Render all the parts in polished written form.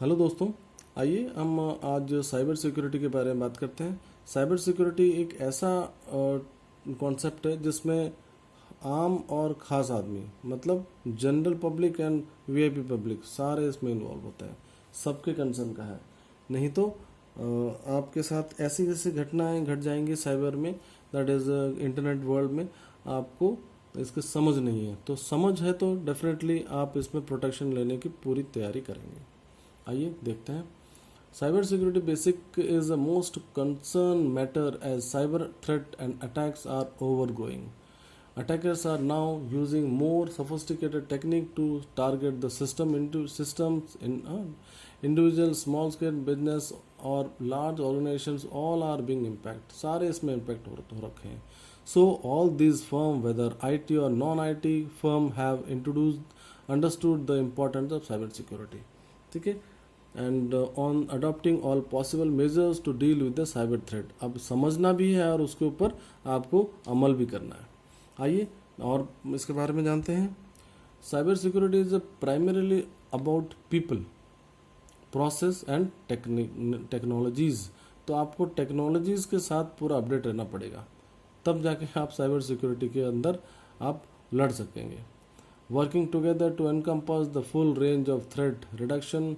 Hello दोस्तों, आइए हम आज साइबर सिक्योरिटी के बारे में बात करते हैं। साइबर सिक्योरिटी एक ऐसा कॉन्सेप्ट है जिसमें आम और ख़ास आदमी मतलब general public and VIP public सारे इसमें इन्वॉल्व होते हैं। सबके कंसर्न का है। नहीं तो आपके साथ ऐसी ऐसी घटनाएं घट जाएंगी साइबर में, दैट इज़ इंटरनेट वर्ल्ड में, आपको इसकी समझ नहीं है। तो समझ है तो डेफिनेटली आप इसमें प्रोटेक्शन लेने की पूरी तैयारी करेंगे। आइए देखते हैं। Cyber security basic is the most concern matter as cyber threat and attacks are over going. Attackers are now using more sophisticated technique to target the system into systems in individual small scale business or large organizations all are being impacted. सारे इसमें impact हो रखे हैं. So all these firm whether IT or non-IT firm have understood the importance of cyber security. ठीक है, and on adopting all possible measures to deal with the cyber threat. अब समझना भी है और उसके ऊपर आपको अमल भी करना है. आइए और इसके बारे में जानते हैं. Cyber security is primarily about people, process and technologies. तो आपको टेक्नोलॉजीज के साथ पूरा अपडेट रहना पड़ेगा, तब जाके आप साइबर सिक्योरिटी के अंदर आप लड़ सकेंगे. Working together to encompass the full range of threat reduction.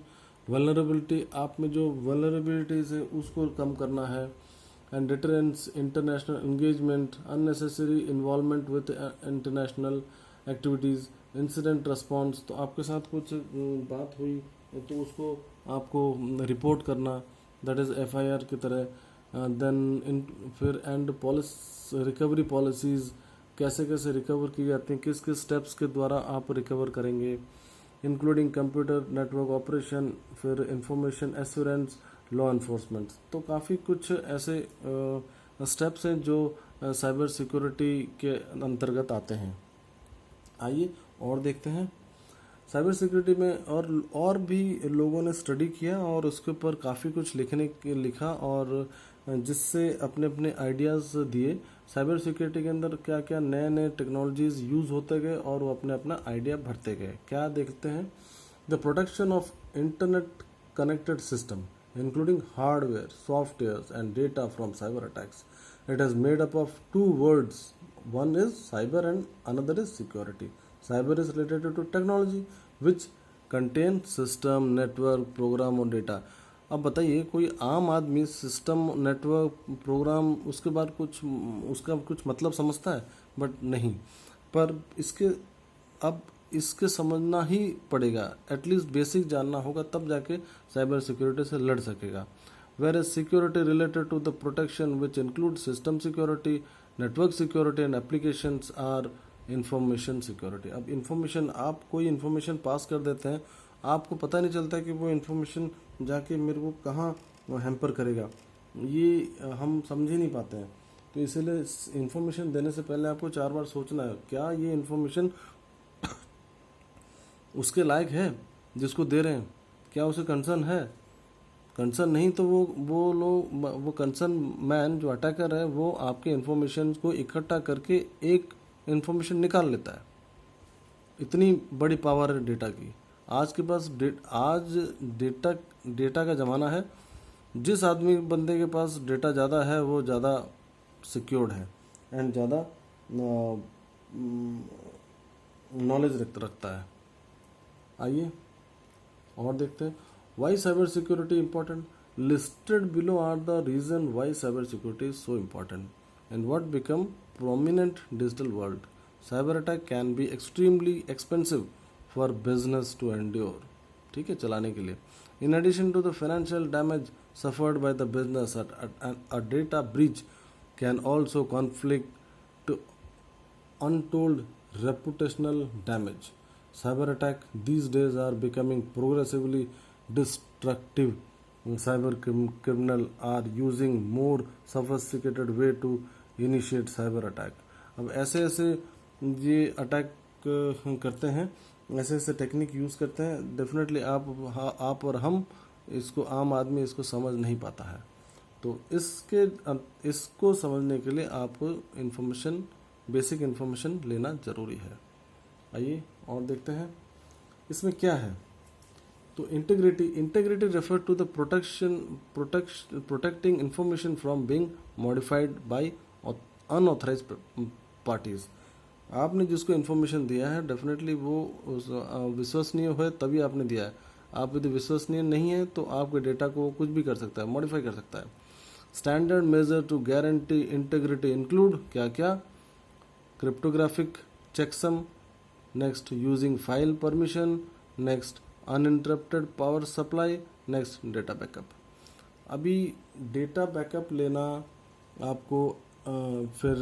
Vulnerability, आप में जो वल्नरेबिलिटीज है उसको कम करना है. And deterrence, international engagement, unnecessary involvement with international activities, incident response. तो आपके साथ कुछ बात हुई तो उसको आपको रिपोर्ट करना, दैट इज़ एफआईआर की तरह. देन फिर एंड रिकवरी पॉलिसीज़, कैसे कैसे रिकवर की जाती हैं, किस किस स्टेप्स के द्वारा आप रिकवर करेंगे, इंक्लूडिंग कंप्यूटर नेटवर्क ऑपरेशन, फिर इंफॉर्मेशन एश्योरेंस, लॉ एनफोर्समेंट. तो काफ़ी कुछ ऐसे स्टेप्स हैं जो साइबर सिक्योरिटी के अंतर्गत आते हैं. आइए और देखते हैं. साइबर सिक्योरिटी में और भी लोगों ने स्टडी किया और उसके ऊपर काफ़ी कुछ लिखा और जिससे अपने अपने आइडियाज़ दिए. साइबर सिक्योरिटी के अंदर क्या क्या नए नए टेक्नोलॉजीज़ यूज़ होते गए और वो अपने अपना आइडिया भरते गए. क्या देखते हैं. The protection of internet connected system including hardware, softwares and data from cyber attacks. It is made up of two words. One is cyber and another is security. Cyber is related to technology which contain system, network, program और data. अब बताइए कोई आम आदमी system, network, programme उसके बाद कुछ उसका कुछ मतलब समझता है? बट नहीं. पर इसके समझना ही पड़ेगा, एटलीस्ट बेसिक जानना होगा, तब जाके साइबर सिक्योरिटी से लड़ सकेगा. Whereas security related to the protection which include system security, network security and applications are information security. अब इंफॉर्मेशन, आप कोई इंफॉर्मेशन पास कर देते हैं, आपको पता नहीं चलता कि वो इंफॉर्मेशन जाके मेरे को कहाँ हैम्पर करेगा, ये हम समझ ही नहीं पाते हैं. तो इसीलिए इंफॉर्मेशन देने से पहले आपको 4 बार सोचना है, क्या ये इंफॉर्मेशन उसके लायक है जिसको दे रहे हैं, क्या उसे कंसर्न है. कंसर्न नहीं तो वो कंसर्न मैन जो अटैकर है वो आपके इन्फॉर्मेशन को इकट्ठा करके एक इन्फॉर्मेशन निकाल लेता है. इतनी बड़ी पावर है डेटा की. आज के पास आज डेटा का ज़माना है. जिस आदमी बंदे के पास डेटा ज़्यादा है वो ज़्यादा सिक्योर्ड है एंड ज़्यादा नॉलेज रखता है. आइए और देखते हैं. Why cyber security important. Listed below are the reason why cyber security is so important and what become prominent digital world. Cyber attack can be extremely expensive for business to endure. ठीक है, चलाने के लिए. In addition to the financial damage suffered by the business, a data breach can also conflict to untold reputational damage. Cyber attack these days are becoming progressively destructive. Cyber criminal are using more sophisticated way to initiate cyber attack. अब ऐसे ऐसे ये attack करते हैं, ऐसे ऐसे technique use करते हैं. डेफिनेटली आप और हम इसको, आम आदमी इसको समझ नहीं पाता है. तो इसको समझने के लिए आपको इन्फॉर्मेशन, बेसिक इन्फॉर्मेशन लेना ज़रूरी है. आइए और देखते हैं इसमें क्या है. तो integrity refer to the protecting information from being modified by unauthorise parties. आपने जिसको इन्फॉर्मेशन दिया है डेफिनेटली वो विश्वसनीय है तभी आपने दिया है। आप यदि विश्वसनीय नहीं है तो आपके डेटा को कुछ भी कर सकता है, मॉडिफाई कर सकता है। Standard measure to guarantee integrity include क्या क्या? Cryptographic checksum, next using file permission, next uninterrupted power supply, next data backup. अभी डेटा बैकअप लेना आपको फिर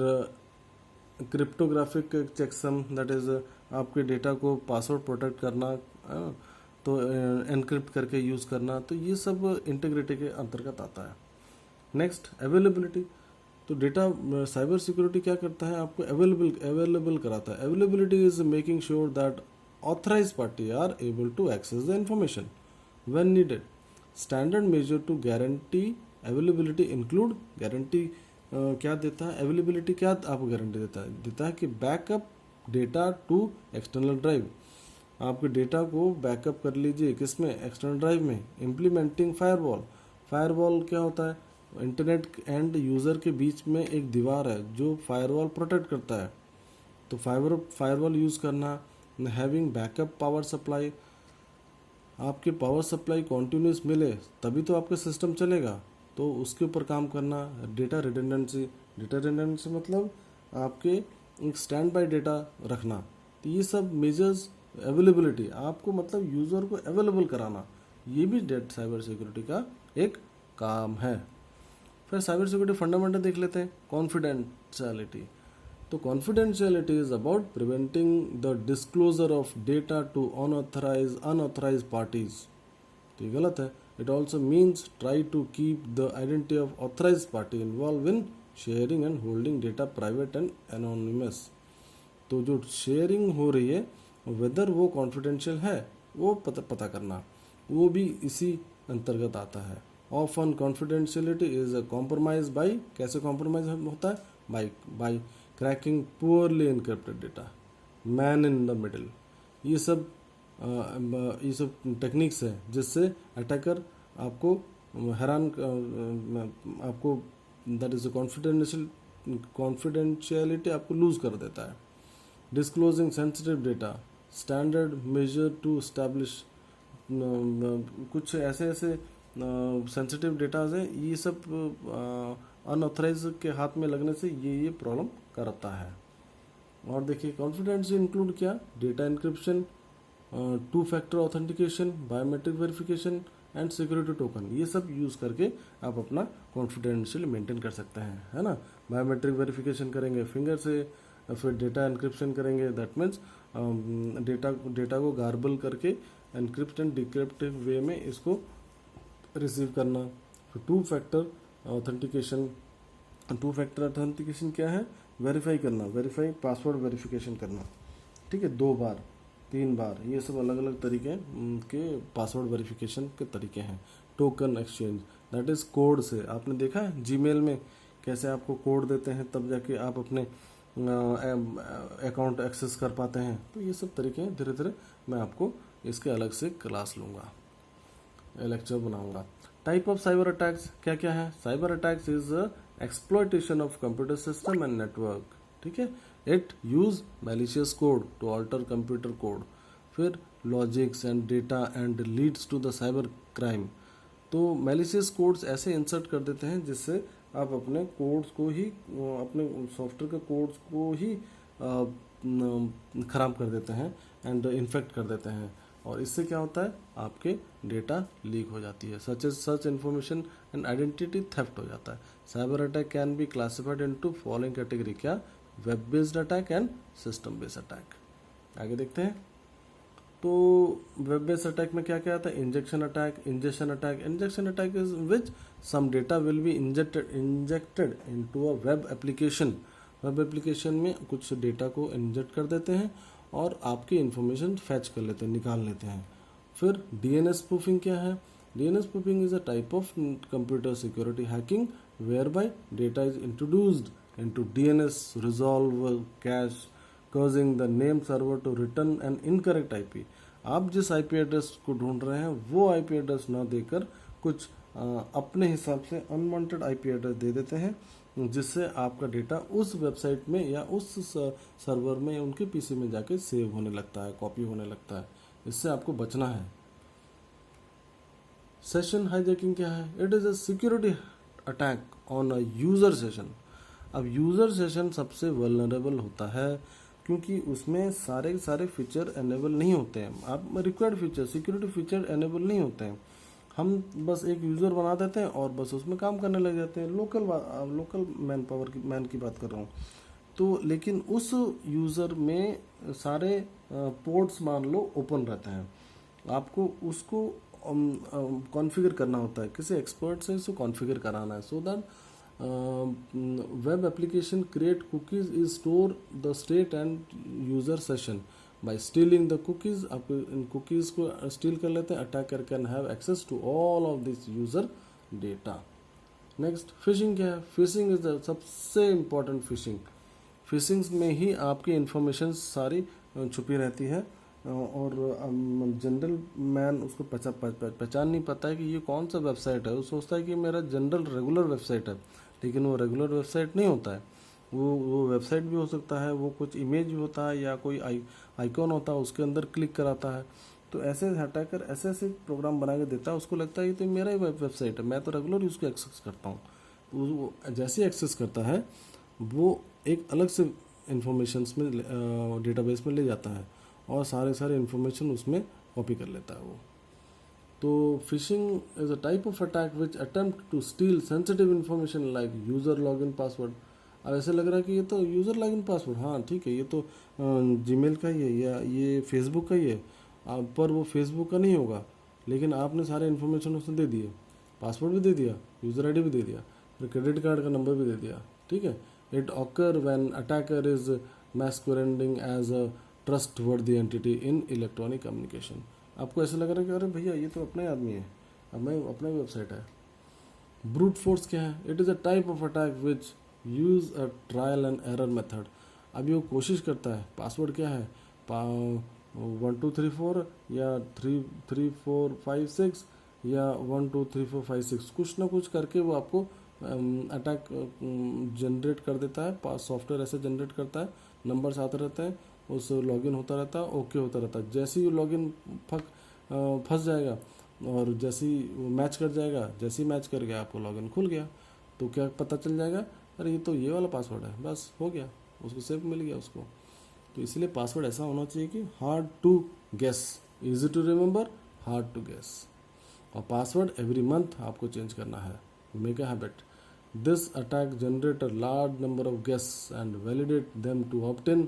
क्रिप्टोग्राफिक चेकसम दैट इज़ आपके डेटा को पासवर्ड प्रोटेक्ट करना, तो एनक्रिप्ट करके यूज़ करना, तो ये सब इंटीग्रिटी के अंतर्गत आता है। Next availability. तो डेटा साइबर सिक्योरिटी क्या करता है? आपको अवेलेबल कराता है। Availability is making sure that authorise party are able to access the information when needed. Standard measure to guarantee availability include, guarantee क्या देता है? अवेलेबिलिटी क्या आपको गारंटी देता है कि backup data to external drive. आपके डेटा को बैकअप कर लीजिए किसमें? एक्सटर्नल ड्राइव में। Implementing firewall. फायरवॉल क्या होता है? इंटरनेट एंड यूज़र के बीच में एक दीवार है जो फायरवॉल प्रोटेक्ट करता है, तो फायरवॉल यूज़ करना। हैविंग बैकअप पावर सप्लाई, आपके पावर सप्लाई कॉन्टिन्यूस मिले तभी तो आपका सिस्टम चलेगा, तो उसके ऊपर काम करना। डेटा रिडंडेंसी मतलब आपके एक स्टैंड बाय डेटा रखना। तो ये सब मेजर्स अवेलेबिलिटी, आपको मतलब यूज़र को अवेलेबल कराना, ये भी साइबर सिक्योरिटी का एक काम है। फिर साइबर सिक्योरिटी फंडामेंटल देख लेते हैं। कॉन्फिडेंशियलिटी। तो confidentiality is about preventing the disclosure of data to unauthorise parties. तो ये गलत है। It also means try to keep the identity of authorise party involve in sharing and holding data private and anonymous. तो जो sharing हो रही है weather वो कॉन्फिडेंशियल है वो पता करना, वो भी इसी अंतर्गत आता है। Often confidentiality is a compromise by, कैसे कॉम्प्रोमाइज होता है? By cracking poorly encrypted data, man in the middle. ये सब टेक्निक्स है जिससे अटैकर आपको हैरान आपको दैट इज कॉन्फिडेंशियलिटी आपको लूज कर देता है। Disclosing sensitive data, standard measure to establish, कुछ ऐसे सेंसिटिव डेटाज हैं, ये सब अनऑथराइज के हाथ में लगने से ये प्रॉब्लम करता है। और देखिए कॉन्फिडेंस इंक्लूड क्या? Data encryption, 2 factor authentication, biometric verification and security token, ये सब यूज़ करके आप अपना कॉन्फिडेंशियल मेंटेन कर सकते हैं, है ना। बायोमेट्रिक वेरिफिकेशन करेंगे फिंगर से, फिर डेटा इंक्रिप्शन करेंगे, दैट मीन्स डेटा को गार्बल करके एनक्रिप्ट एंड डिक्रिप्ट वे में इसको रिसीव करना। फिर 2 फैक्टर ऑथेंटिकेशन क्या है? वेरीफाई करना, पासवर्ड वेरिफिकेशन करना, ठीक है, 2 बार 3 बार, ये सब अलग अलग तरीके के पासवर्ड वेरिफिकेशन के तरीके हैं। Token exchange that is code से, आपने देखा है जीमेल में कैसे आपको कोड देते हैं तब जाके आप अपने अकाउंट एक्सेस कर पाते हैं। तो ये सब तरीके धीरे धीरे मैं आपको इसके अलग से क्लास लूँगा, लेक्चर बनाऊंगा। टाइप ऑफ साइबर अटैक्स क्या क्या है? Cyber attacks is exploitation of computer system and network, ठीक है। It use malicious code to alter computer code, फिर logics and data and leads to the cyber crime. तो malicious codes ऐसे insert कर देते हैं जिससे आप अपने कोड्स को ही, अपने सॉफ्टवेयर के कोड्स को ही खराब कर देते हैं एंड इन्फेक्ट कर देते हैं, और इससे क्या होता है? आपके डेटा लीक हो जाती है, such information and identity theft हो जाता है। Cyber attack can be classified into following category, क्या? Web based attack and system based attack. आगे देखते हैं। तो वेब बेस्ड अटैक में क्या क्या आता है? Injection attack is which some data will be injected into a web application. Web application में कुछ डेटा को इंजेक्ट कर देते हैं और आपकी इंफॉर्मेशन फैच कर लेते हैं, निकाल लेते हैं। फिर डीएनएस स्पूफिंग क्या है? DNS spoofing is a type of computer security hacking whereby data is introduced into DNS resolver cache causing the name server to return an incorrect IP। आप जिस आईपी एड्रेस को ढूंढ रहे हैं वो आईपी एड्रेस ना देकर कुछ अपने हिसाब से अनवांटेड आईपी एड्रेस दे देते हैं, जिससे आपका डेटा उस वेबसाइट में या उस सर्वर में उनके पीसी में जाके सेव होने लगता है, कॉपी होने लगता है। इससे आपको बचना है। सेशन हाईजैकिंग क्या है? It is a security attack on a user session. अब यूज़र सेशन सबसे वल्नरेबल होता है क्योंकि उसमें सारे फीचर एनेबल नहीं होते हैं। आप required feature, security feature enable नहीं होते हैं। हम बस एक यूज़र बना देते हैं और बस उसमें काम करने लग जाते हैं। लोकल मैन की बात कर रहा हूँ। तो लेकिन उस यूज़र में सारे पोर्ट्स मान लो ओपन रहते हैं। आपको उसको कॉन्फ़िगर करना होता है, किसी एक्सपर्ट से इसको कॉन्फ़िगर कराना है, so that web application create cookies is store the state and user session by stealing the cookies. आप इन कुकीज़ को स्टील कर लेते हैं। Attacker can have access to all of this user data. Next, phishing क्या है? Phishing is the सबसे important. Phishing में ही आपकी इंफॉर्मेशन सारी छुपी रहती है और जनरल मैन उसको पहचान नहीं पाता है कि ये कौन सा वेबसाइट है। वो सोचता है कि मेरा जनरल रेगुलर वेबसाइट है, लेकिन वो रेगुलर वेबसाइट नहीं होता है। वो वेबसाइट भी हो सकता है, वो कुछ इमेज भी होता है या कोई आइकॉन होता है, उसके अंदर क्लिक कराता है। तो ऐसे हटाकर ऐसे प्रोग्राम बना के देता है। उसको लगता है ये तो मेरा ही वेबसाइट है, मैं तो रेगुलर उसको एक्सेस करता हूँ। तो वो जैसे ही एक्सेस करता है वो एक अलग से इंफॉर्मेशन में डेटाबेस में ले जाता है और सारे इन्फॉर्मेशन उसमें कॉपी कर लेता है वो। तो phishing is a type of attack which attempt to steal sensitive information like user login password. अब ऐसे लग रहा है कि ये तो यूज़र लॉगिन पासवर्ड, हाँ ठीक है, ये तो जीमेल का ही है या ये फेसबुक का ही है, पर वो फेसबुक का नहीं होगा। लेकिन आपने सारे इन्फॉर्मेशन उसने दे दिए, पासवर्ड भी दे दिया, यूज़र आईडी भी दे दिया, फिर क्रेडिट कार्ड का नंबर भी दे दिया, ठीक है। It occur when attacker is masquerading as a trustworthy entity in electronic communication. आपको ऐसा लग रहा है कि अरे भैया ये तो अपने आदमी है, अब मैं अपना वेबसाइट है। ब्रूट फोर्स क्या है? It is a type of attack which use a trial and error method. अभी वो कोशिश करता है, पासवर्ड क्या है, 1234 या 33456 या 123456, कुछ ना कुछ करके वो आपको अटैक जनरेट कर देता है। सॉफ्टवेयर ऐसे जनरेट करता है, नंबर्स आते रहते हैं, उस लॉगिन होता रहता है, ओके होता रहता है। जैसे ही लॉगिन फंस जाएगा और जैसे ही मैच कर जाएगा, जैसे ही मैच कर गया आपको लॉगिन खुल गया, तो क्या पता चल जाएगा, अरे ये तो ये वाला पासवर्ड है, बस हो गया, उसको सेव मिल गया उसको। तो इसलिए पासवर्ड ऐसा होना चाहिए कि hard to guess, easy to remember, hard to guess. और पासवर्ड एवरी मंथ आपको चेंज करना है, make a habit. This attack generate a large number of guess and validate them to obtain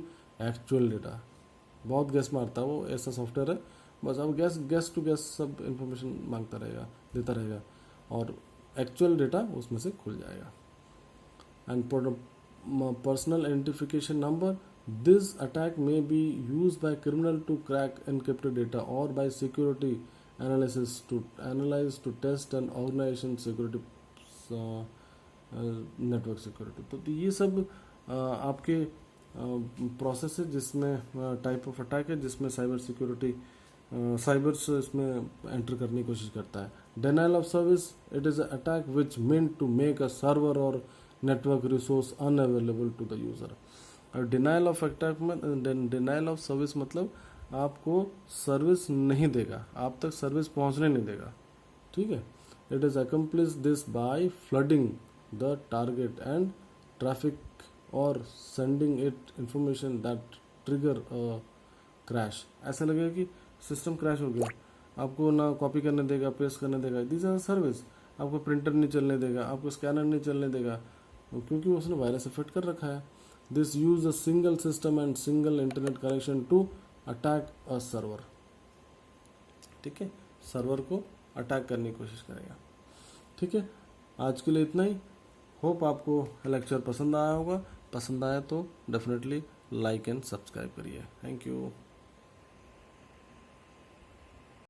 actual data. बहुत guess मारता है वो, ऐसा software है, बस अब गेस टू गेस सब इंफॉर्मेशन मांगता रहेगा, देता रहेगा और एक्चुअल डेटा उसमें से खुल जाएगा। And personal identification number, this attack may be used by criminal to crack encrypted data or by security analysis to analyze to test an organization security network security। तो ये सब आपके प्रोसेस है जिसमें टाइप ऑफ अटैक है, जिसमें cyber security साइबर्स इसमें enter करने की कोशिश करता है। Denial of service, it is attack which meant to make a server or network resource unavailable to the user. और डिनाइल ऑफ अटैक में डिनाइल ऑफ सर्विस मतलब आपको सर्विस नहीं देगा, आप तक सर्विस पहुंचने नहीं देगा, ठीक है। It is accomplish this by flooding the target and traffic or sending it information that trigger crash. ऐसा लगेगा कि सिस्टम क्रैश हो गया, आपको ना कॉपी करने देगा, पेस्ट करने देगा, दिस आर सर्विस। आपको प्रिंटर नहीं चलने देगा, आपको स्कैनर नहीं चलने देगा, क्योंकि उसने वायरस फिट कर रखा है। This use a single system and single internet connection to attack a server, ठीक है, सर्वर को अटैक करने की कोशिश करेगा, ठीक है। आज के लिए इतना ही। होप आपको लेक्चर पसंद आया होगा, पसंद आया तो डेफिनेटली लाइक एंड सब्सक्राइब करिए। Thank you.